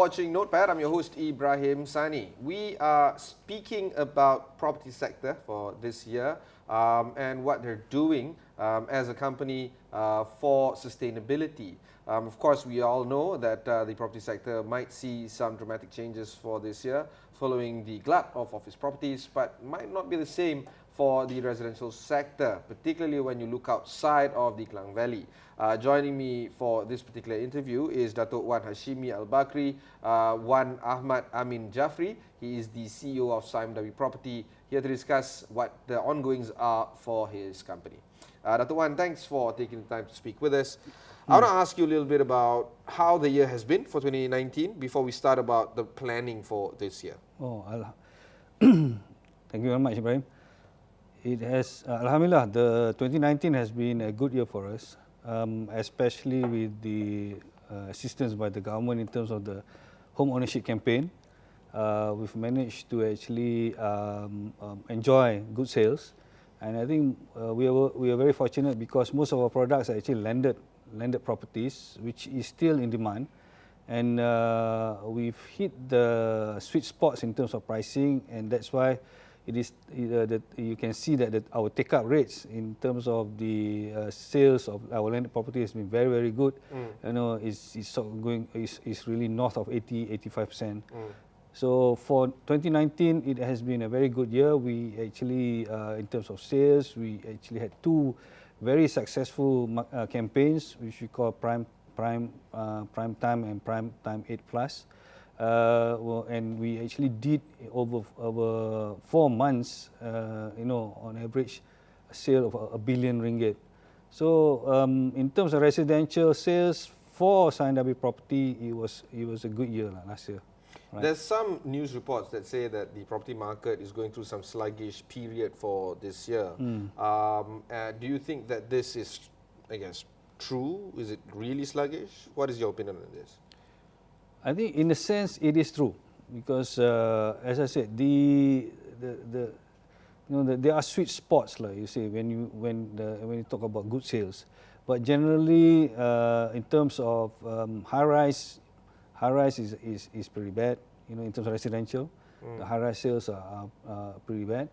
watching Notepad. I'm your host, Ibrahim Sani. We are speaking about property sector for this year and what they're doing as a company for sustainability. Of course, we all know that the property sector might see some dramatic changes for this year following the glut of office properties, but might not be the same for the residential sector, particularly when you look outside of the Klang Valley. Joining me for this particular interview is Dato Wan Hashimi Al-Bakri, Wan Ahmad Amin Jafri. He is the CEO of Sime Darby Property, here to discuss what the ongoings are for his company. Dato Wan, thanks for taking the time to speak with us. I want to ask you a little bit about how the year has been for 2019 before we start about the planning for this year. Thank you very much, Ibrahim. It has, Alhamdulillah, the 2019 has been a good year for us, especially with the assistance by the government in terms of the home ownership campaign. We've managed to actually enjoy good sales, and I think we are very fortunate because most of our products are actually landed properties, which is still in demand, and we've hit the sweet spots in terms of pricing, and that's why it is that you can see that our take-up rates in terms of the sales of our landed property has been very, very good. You know, it's really north of 80-85%. So for 2019, it has been a very good year. We actually, in terms of sales, we actually had two very successful campaigns, which we call Prime Time and Prime Time 8+. And we actually did over 4 months, on average, a sale of R1 billion. So in terms of residential sales for Sime Darby Property, it was a good year last year. Right. There's some news reports that say that the property market is going through some sluggish period for this year. Do you think that this is, I guess, true? Is it really sluggish? What is your opinion on this? I think, in a sense, it is true because, as I said, there are sweet spots, like you say, when you talk about good sales. But generally, in terms of high-rise is pretty bad. In terms of residential, the high-rise sales are pretty bad.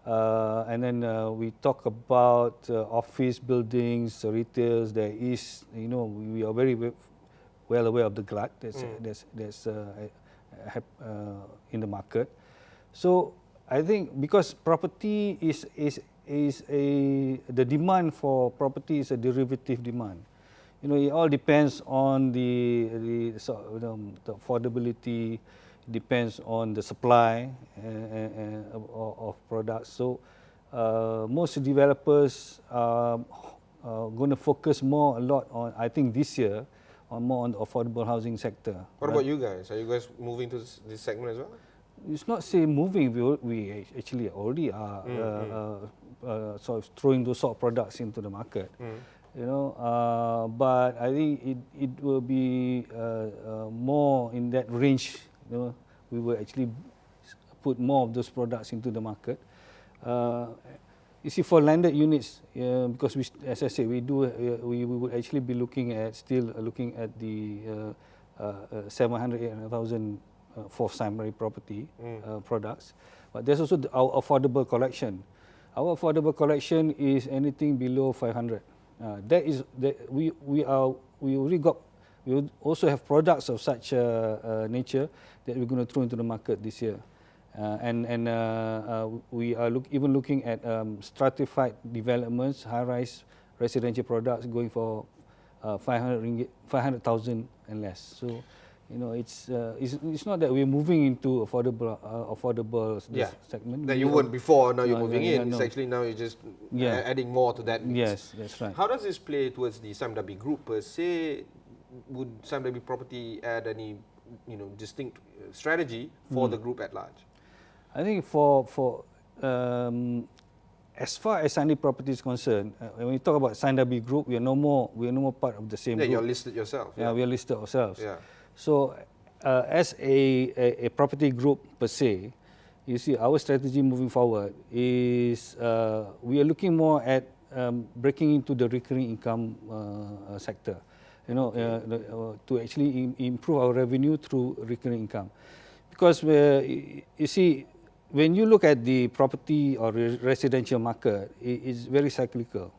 And then we talk about office buildings, retails. There is, we are very well aware of the glut that's in the market. So I think because property the demand for property is a derivative demand. It all depends on the affordability, depends on the supply of products. So most developers are going to focus a lot on, I think this year, more on the affordable housing sector. What about you guys? Are you guys moving to this segment as well? It's not say moving. We actually already are sort of throwing those sort of products into the market. But I think it will be more in that range. We will actually put more of those products into the market. You see, for landed units, because as I said, we would actually be looking at the 700,000-800,000 for Sime Darby Property products. But there's also our affordable collection. Our affordable collection is anything below 500. We also have products of such nature that we're going to throw into the market this year. And we are even looking at stratified developments, high-rise residential products going for 500,000 and less. So, it's not that we're moving into affordable segment. That you weren't before, now you're moving in. It's actually now you're just adding more to that mix. Yes, that's right. How does this play towards the Sime Darby Group per se? Would Sime Darby Property add any, distinct strategy for the group at large? I think for as far as Sime Darby Property is concerned, when we talk about Sime Darby Group, we are no more part of the same group. You're listed yourself. Yeah, we are listed ourselves. Yeah. So, as a property group per se, you see, our strategy moving forward is we are looking more at breaking into the recurring income sector. to actually improve our revenue through recurring income. Because you see, when you look at the property or residential market, it's very cyclical,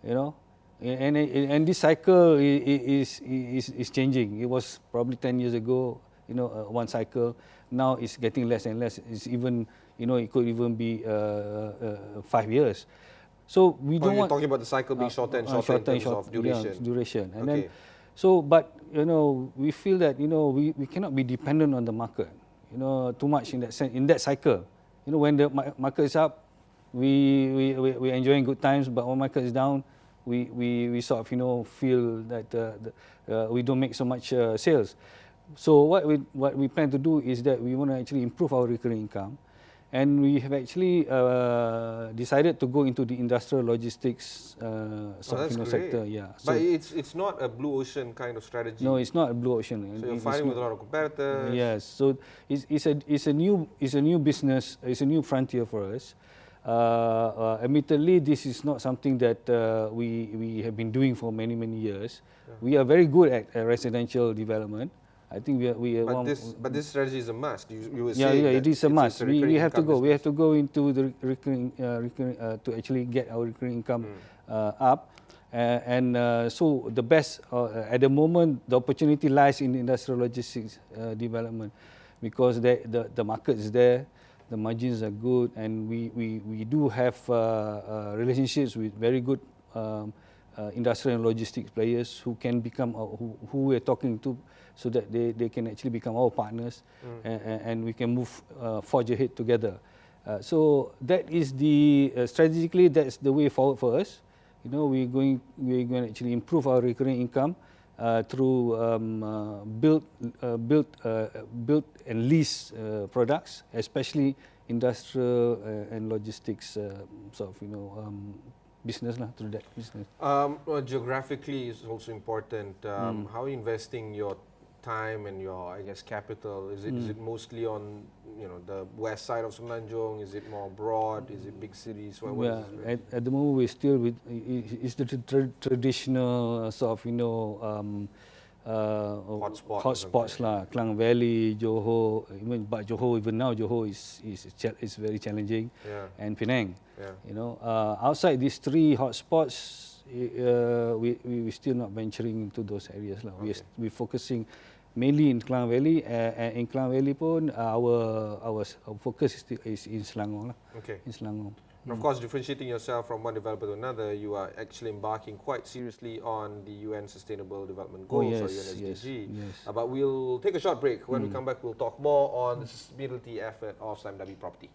and this cycle is changing. It was probably 10 years ago, one cycle. Now it's getting less and less. It's even, it could even be 5 years. So we don't want. Talking about the cycle being shorter and shorter in terms of duration. Yeah, duration. And okay. then, so but we feel that we cannot be dependent on the market, too much in that cycle. When the market is up, we're enjoying good times, but when market is down, we sort of feel that we don't make so much sales. So what we plan to do is that we want to actually improve our recurring income, and we have actually decided to go into the industrial logistics sector. Yeah. But it's not a blue ocean kind of strategy. No, it's not a blue ocean. So you're fighting with a lot of competitors. Yes. So it's a new business. It's a new frontier for us. Admittedly, this is not something that we have been doing for many years. Yeah. We are very good at residential development. I think we are. But this strategy is a must. You were saying that it is a must. We have to go. Business. We have to go into the recurring to actually get our recurring income up. So the best at the moment, the opportunity lies in industrial logistics development, because the market is there, the margins are good, and we do have relationships with very good industrial and logistics players who can become who we're talking to, so that they can actually become our partners, and we can forge ahead together. So that is strategically, that's the way forward for us. We're going to actually improve our recurring income through build and lease products, especially industrial and logistics business through that business. Geographically is also important. How are you investing your time and your, I guess, capital? Is it mostly on the west side of Semenanjung? Is it more abroad? Is it big cities? At the moment we're still with it's the traditional sort of hotspots lah, Klang Valley, Johor. But even now Johor is very challenging, and Penang. Outside these three hotspots, we still not venturing into those areas lah. Okay. We're focusing mainly in Klang Valley. In Klang Valley pun our focus is in Selangor lah. Okay. In Selangor. And of course, differentiating yourself from one developer to another, you are actually embarking quite seriously on the UN Sustainable Development Goals, or UNSDG. Yes. But we'll take a short break. When we come back, we'll talk more on the sustainability effort of Sime Darby Property.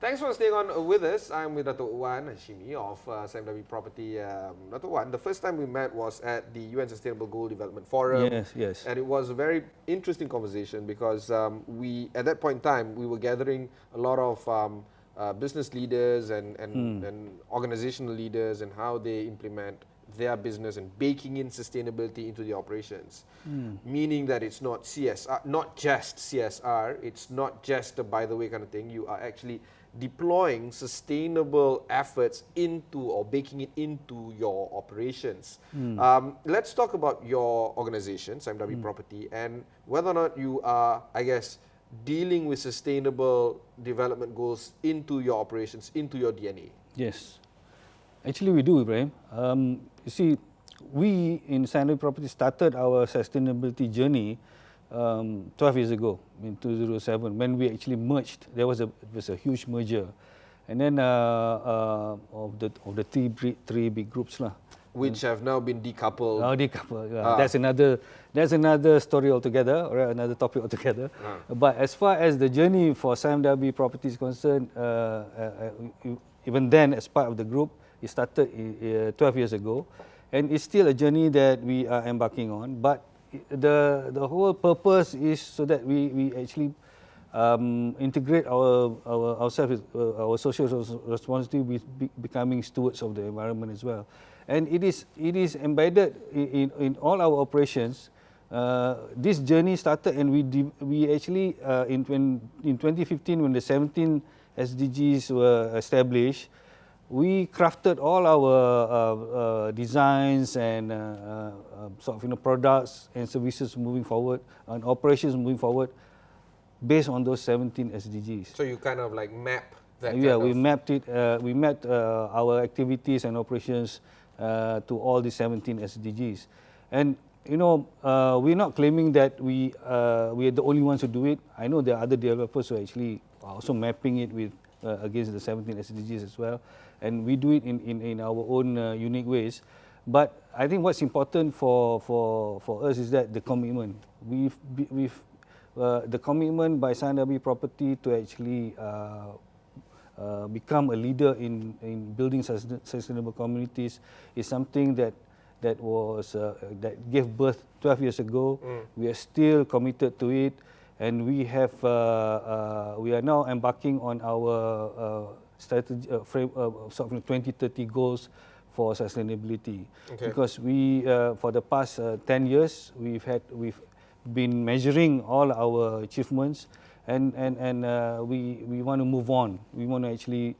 Thanks for staying on with us. I'm with Dato Wan Hashimi of Sime Darby Property. Dato Wan, the first time we met was at the UN Sustainable Goal Development Forum. Yes. And it was a very interesting conversation because at that point in time, we were gathering a lot of business leaders and organizational leaders and how they implement their business and baking in sustainability into the operations. Meaning that it's not CSR, not just CSR, it's not just a by the way kind of thing. You are actually deploying sustainable efforts into or baking it into your operations. Let's talk about your organization, Sime Darby Property, and whether or not you are, I guess, dealing with sustainable development goals into your operations, into your DNA. Yes. Actually, we do, Ibrahim. You see, we in Sime Darby Property started our sustainability journey 12 years ago, in 2007, when we actually merged. There was a huge merger, and then of the three big groups lah, which have now been decoupled. Decoupled. Yeah. That's another story altogether, or another topic altogether. But as far as the journey for Sime Darby Property is concerned, even then, as part of the group, it started 12 years ago, and it's still a journey that we are embarking on. But the whole purpose is so that we actually integrate ourselves, our social responsibility with becoming stewards of the environment as well. And it is embedded in all our operations. This journey started, and we actually in 2015, when the 17 SDGs were established, we crafted all our designs and products and services moving forward, and operations moving forward, based on those 17 SDGs. So you kind of like map that. Yeah, we mapped it. We mapped our activities and operations to all the 17 SDGs, and we're not claiming that we are the only ones who do it. I know there are other developers who actually are also mapping it with against the 17 SDGs as well, and we do it in our own unique ways. But I think what's important for us is that the commitment. The commitment by Sime Darby Property to actually become a leader in building sustainable communities is something that gave birth 12 years ago. We are still committed to it, and we are now embarking on our strategy frame 2030 goals for sustainability. Okay. Because we for the past 10 years we've been measuring all our achievements, and we want to move on. We want to actually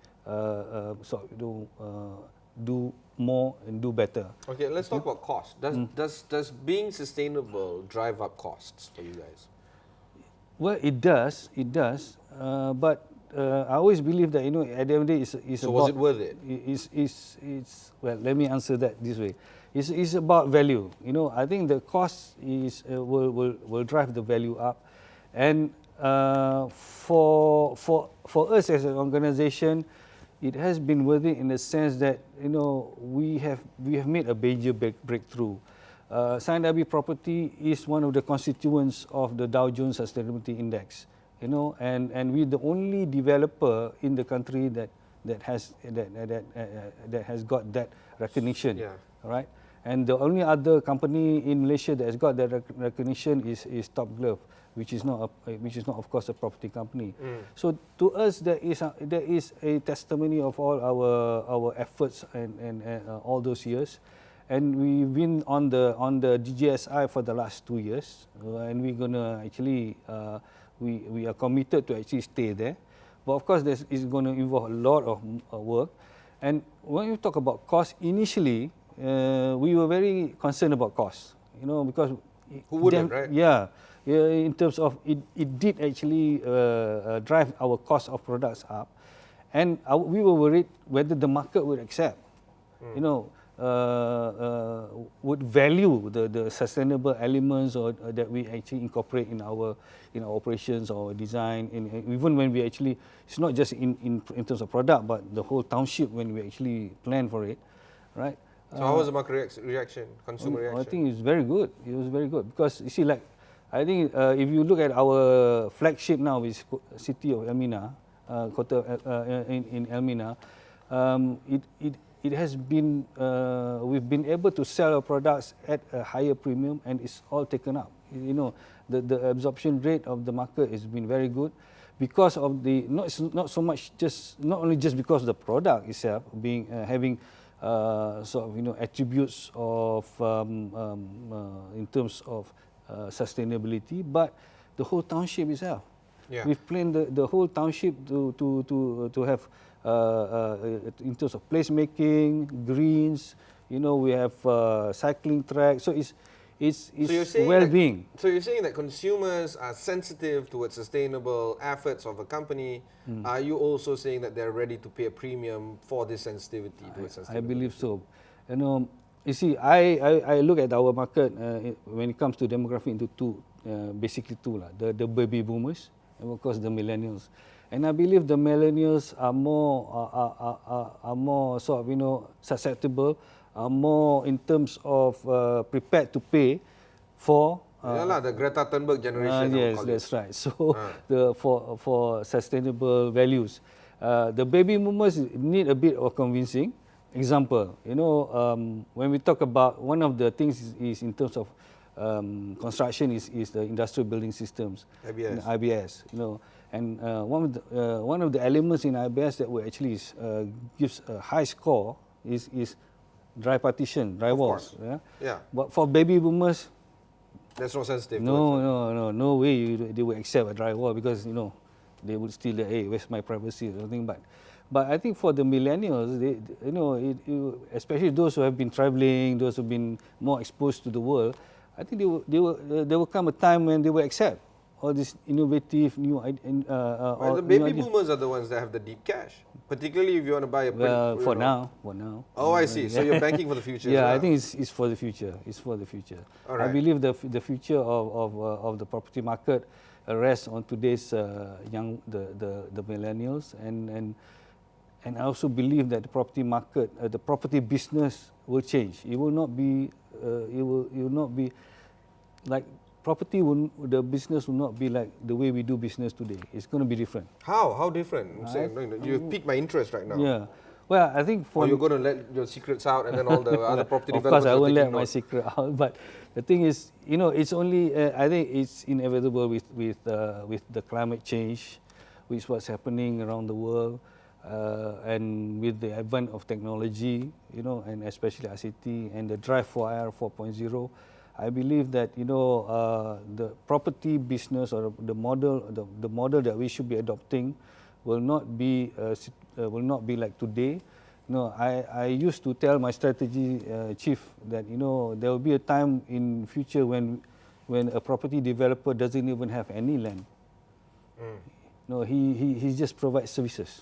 do more and do better. Okay, let's talk about cost. Does being sustainable drive up costs for you guys? Well, it does. But I always believe that at the end of the day, it's so about. Was it worth it? It's well. Let me answer that this way. It's about value. I think the cost will drive the value up, and for us as an organization, it has been worth it in the sense that we have made a major breakthrough. Sime Darby Property is one of the constituents of the Dow Jones Sustainability Index. And we're the only developer in the country that has got that recognition. Yeah. Right. And the only other company in Malaysia that has got that recognition is Top Glove, which is not of course a property company. So to us, there is a testimony of all our efforts and all those years, and we've been on the DJSI for the last 2 years, and we're gonna actually we are committed to actually stay there. But of course, this is going to involve a lot of work. And when you talk about cost, initially we were very concerned about cost, because who wouldn't, right? Yeah, in terms of it did actually drive our cost of products up, and we were worried whether the market would accept, would value the sustainable elements or that we actually incorporate in our operations or design, even when we actually, it's not just in terms of product, but the whole township when we actually plan for it, right? So how was the market reaction, consumer reaction? I think it's very good. It was very good because you see, like, I think if you look at our flagship now is City of Elmina, Kota in Elmina, it has been we've been able to sell our products at a higher premium, and it's all taken up. The absorption rate of the market has been very good because of the not so much not only just because of the product itself being having attributes of in terms of sustainability, but the whole township itself. Yeah. We've planned the whole township to have in terms of placemaking, greens. We have cycling tracks. So it's well-being. So you're saying that consumers are sensitive towards sustainable efforts of a company. Are you also saying that they're ready to pay a premium for this sensitivity towards sustainability? I believe so. You see, I look at our market when it comes to demographic into basically two, the baby boomers and of course the millennials. And I believe the millennials are more sort of susceptible, are more in terms of prepared to pay for. The Greta Thunberg generation. Yes, that's right. So for sustainable values, the baby boomers need a bit of convincing. Example, when we talk about one of the things is in terms of construction is the industrial building systems, IBS. IBS. And one of the elements in IBS that will actually gives a high score is dry partition, dry walls. Yeah. But for baby boomers, that's not sensitive. No way they will accept a dry wall, because they would still hey, where's my privacy or something. But I think for the millennials, especially those who have been traveling, those who've been more exposed to the world, I think there will come a time when they will accept all these innovative new well, the baby boomers are the ones that have the deep cash, particularly if you want to buy a for now. Oh, I see. So you're banking for the future. Yeah, as well. I think it's for the future. It's for the future. All right. I believe the future of the property market rests on today's the millennials, and I also believe that the property market, the property business will change. It will not be like the business will not be like the way we do business today. It's going to be different. How different? I'm saying, you piqued my interest right now. Yeah. Well, I think or you're going to let your secrets out, and then all the other property of developers. Of course, I won't let note. my secret out. But the thing is, it's only. I think it's inevitable with the climate change, with what's happening around the world, and with the advent of technology, and especially ICT and the drive for IR 4.0. I believe that the property business or the model that we should be adopting will not be like today. I used to tell my strategy chief that there will be a time in future when a property developer doesn't even have any land. He just provides services.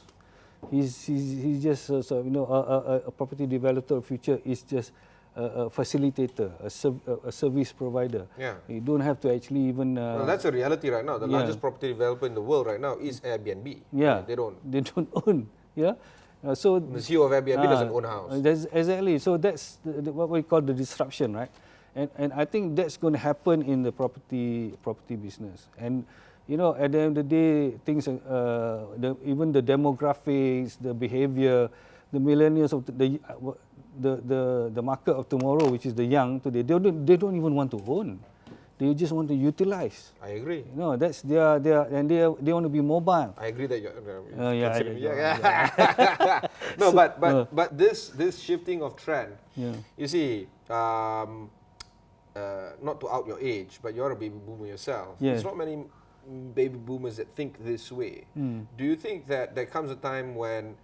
He's just a property developer of future is just a facilitator, a service provider. Yeah. You don't have to actually even. Well, that's a reality right now. The largest property developer in the world right now is Airbnb. Yeah. They don't own. Yeah. So the CEO of Airbnb doesn't own a house. Exactly. So that's what we call the disruption, right? And I think that's going to happen in the property business. And at the end of the day, things, even the demographics, the behavior, the millennials of the market of tomorrow, which is the young today, they don't even want to own. They just want to utilize. I agree. That's they want to be mobile. I agree that you're No, but this shifting of trend. Yeah. You see, not to out your age, but you're a baby boomer yourself. Yeah. There's not many baby boomers that think this way. Do you think that there comes a time when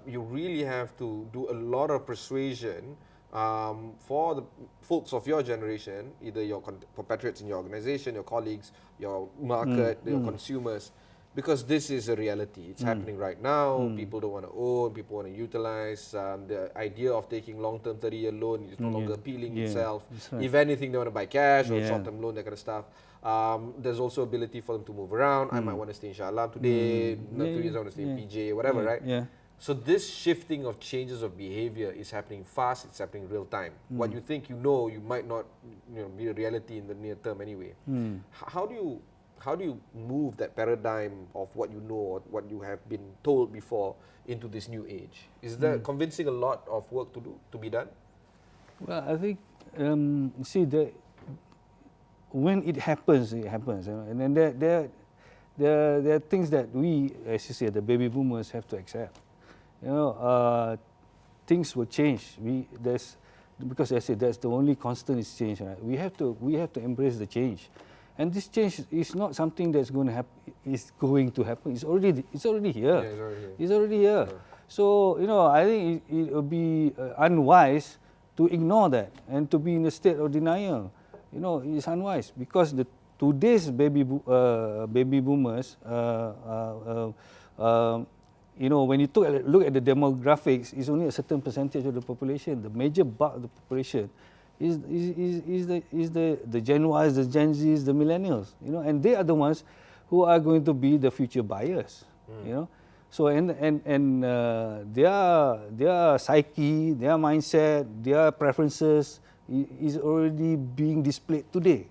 you really have to do a lot of persuasion for the folks of your generation, either your compatriots in your organization, your colleagues, your market, your consumers, because this is a reality. It's happening right now. People don't want to own, people want to utilize. The idea of taking long-term 30-year loan is no longer appealing itself. Right. If anything, they want to buy cash or short-term loan, that kind of stuff. There's also ability for them to move around. I might want to stay in Shah Alam today, not 2 years I want to stay in PJ, whatever, right? Yeah. So this shifting of changes of behavior is happening fast, it's happening real time. What you think you might not be a reality in the near term anyway. How do you move that paradigm of what you know or what you have been told before into this new age? Is there convincing a lot of work to be done? Well, I think when it happens, and then there are things that we, as you say, the baby boomers have to accept. Things will change. Because as I said, that's the only constant is change. Right? We have to embrace the change, and this change is not something that's going to happen. It's going to happen. It's already here. Yeah, it's already here. Yeah. So I think it would be unwise to ignore that and to be in a state of denial. It's unwise because today's baby boomers. When you look at the demographics, it's only a certain percentage of the population. The major bulk of the population is the Gen Ys, the Gen Zs, the millennials. And they are the ones who are going to be the future buyers. So and their psyche, their mindset, their preferences is already being displayed today.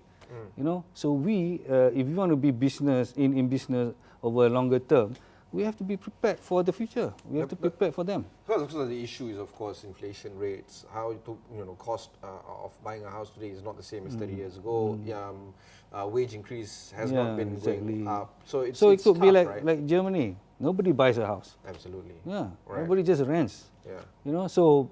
So if we want to be in business over a longer term, we have to be prepared for the future. We have to prepare for them. Because the issue is, of course, inflation rates. How cost of buying a house today is not the same as 30 years ago. Wage increase has not been going up. So it could be tough, like right? like Germany. Nobody buys a house. Absolutely. Yeah, Right. everybody just rents. Yeah. So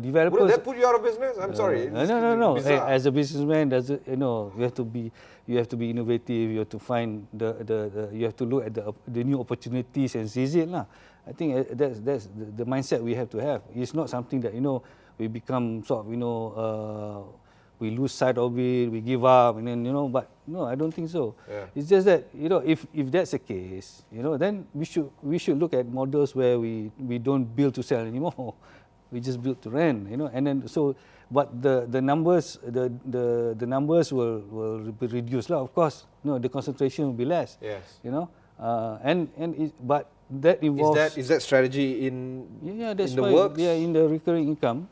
developers. Wouldn't that put you out of business? I'm sorry. No. Bizarre. As a businessman, you have to be innovative. You have to find you have to look at the new opportunities and seize it lah. I think that's the mindset we have to have. It's not something that we become sort of we lose sight of it, we give up, and then But no, I don't think so. Yeah. It's just that if that's the case, then we should look at models where we don't build to sell anymore. We just build to rent, and then but the numbers the numbers will be reduced lah. Of course, the concentration will be less. Yes. But that involves. Is that strategy in that's in the why, works? Yeah, in the recurring income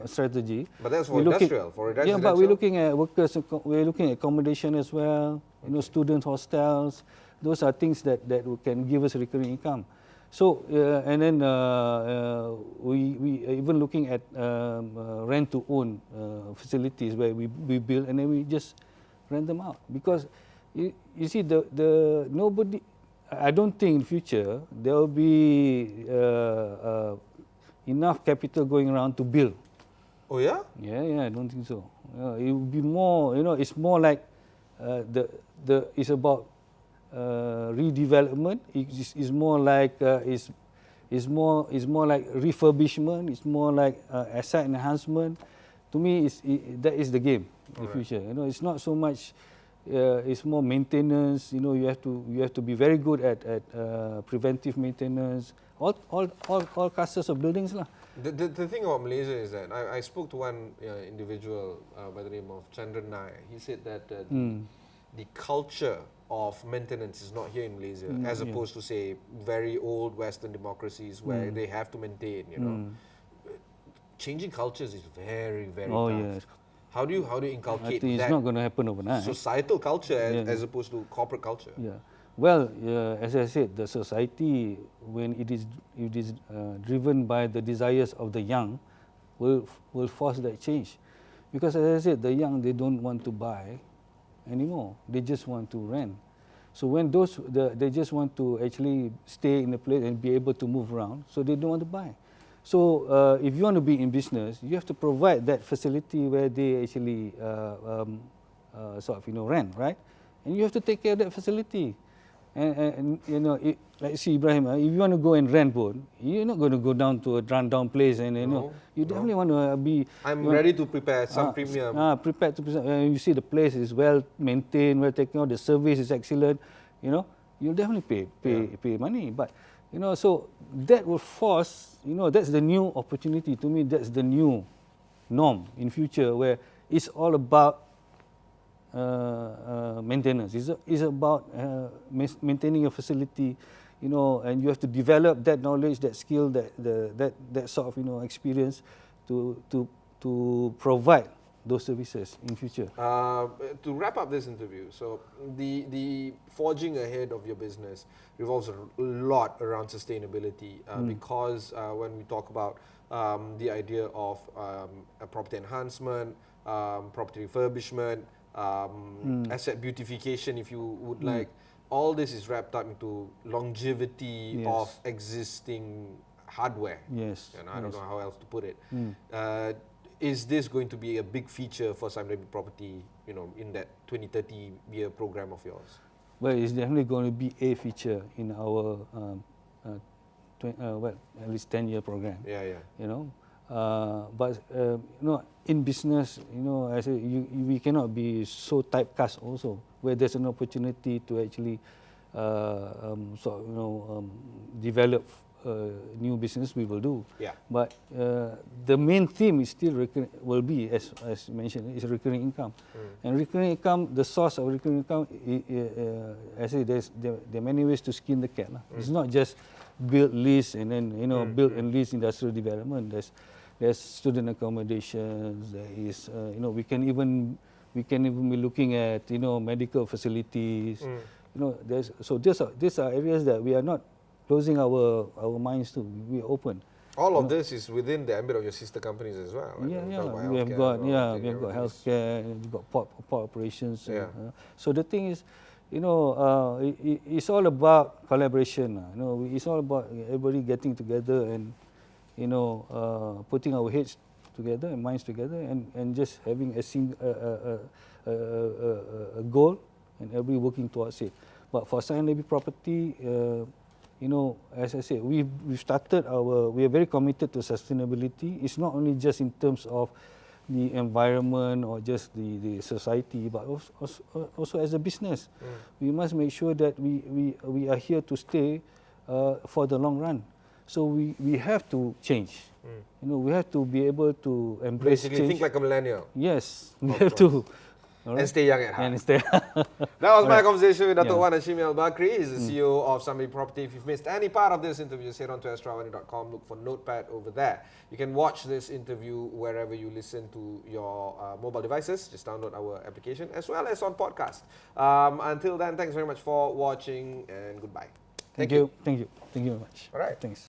strategy. But that's for industrial, for residential. Yeah, but we're looking at workers. We're looking at accommodation as well. Student hostels. Those are things that can give us recurring income. So and then we even looking at rent to own facilities where we build and then we just rent them out, because you see the nobody. I don't think in future there will be enough capital going around to build. Oh yeah? Yeah, I don't think so. It will be more. It's more like it's about redevelopment. It's more like it's more like refurbishment. It's more like asset enhancement. To me, that is the game in the future. It's not so much. It's more maintenance. You have to be very good at preventive maintenance. All classes of buildings lah. The thing about Malaysia is that I spoke to one individual by the name of Chandran Nai. He said that the culture of maintenance is not here in Malaysia, as opposed to say very old Western democracies where they have to maintain. Changing cultures is very, very tough. Yes. How do you inculcate I think that it's not going to happen overnight. societal culture as opposed to corporate culture? Yeah. Well, as I said, the society, when it is driven by the desires of the young, will force that change, because as I said, the young, they don't want to buy anymore. They just want to rent. So when they just want to actually stay in a place and be able to move around, so they don't want to buy. So if you want to be in business, you have to provide that facility where they actually rent, right? And you have to take care of that facility. And like see Ibrahim, if you want to go and rent boat, you're not going to go down to a run-down place and you definitely want to be. I'm ready to prepare some premium. Prepared to present. You see the place is well maintained, well taken care of, the service is excellent. You'll definitely pay money, but. So that will force, that's the new opportunity. To me, that's the new norm in future, where it's all about maintenance. It's about maintaining a facility, and you have to develop that knowledge, that skill, that sort of experience to provide those services in future. To wrap up this interview, so the forging ahead of your business revolves a lot around sustainability because when we talk about the idea of a property enhancement, property refurbishment, asset beautification, if you would like, all this is wrapped up into longevity of existing hardware. Yes. And I don't know how else to put it. Is this going to be a big feature for Sime Darby Property, in that 20-30-year program of yours? Well, it's definitely going to be a feature in our at least 10-year program. Yeah. But in business, I say we cannot be so typecast also. Where there's an opportunity to actually develop new business, we will do. Yeah. But the main theme is still will be, as mentioned, is recurring income. And recurring income, the source of recurring income, I say there are many ways to skin the cat. It's not just build, lease, and then build and lease industrial development. There's student accommodations. There is we can even be looking at medical facilities. These are areas that we are not closing our minds to. We are open. All of this is within the ambit of your sister companies as well. Right? We have got healthcare, we've got port operations. So the thing is, it's all about collaboration. It's all about everybody getting together and putting our heads together and minds together and just having a goal and everybody working towards it. But for Sime Darby Property, as I said, we are very committed to sustainability. It's not only just in terms of the environment or just the society, but also as a business. We must make sure that we are here to stay for the long run. So we have to change. We have to be able to embrace Basically, change. think like a millennial. Yes, we have to. And stay young at heart. And stay. That was my conversation with Dato Wan Hashimi Al-Bakri. He's the CEO of Sime Darby Property. If you've missed any part of this interview, just head on to AstroAwani.com, look for Notepad over there. You can watch this interview wherever you listen to your mobile devices. Just download our application as well as on podcast. Until then, thanks very much for watching and goodbye. Thank you. Thank you very much. All right. Thanks.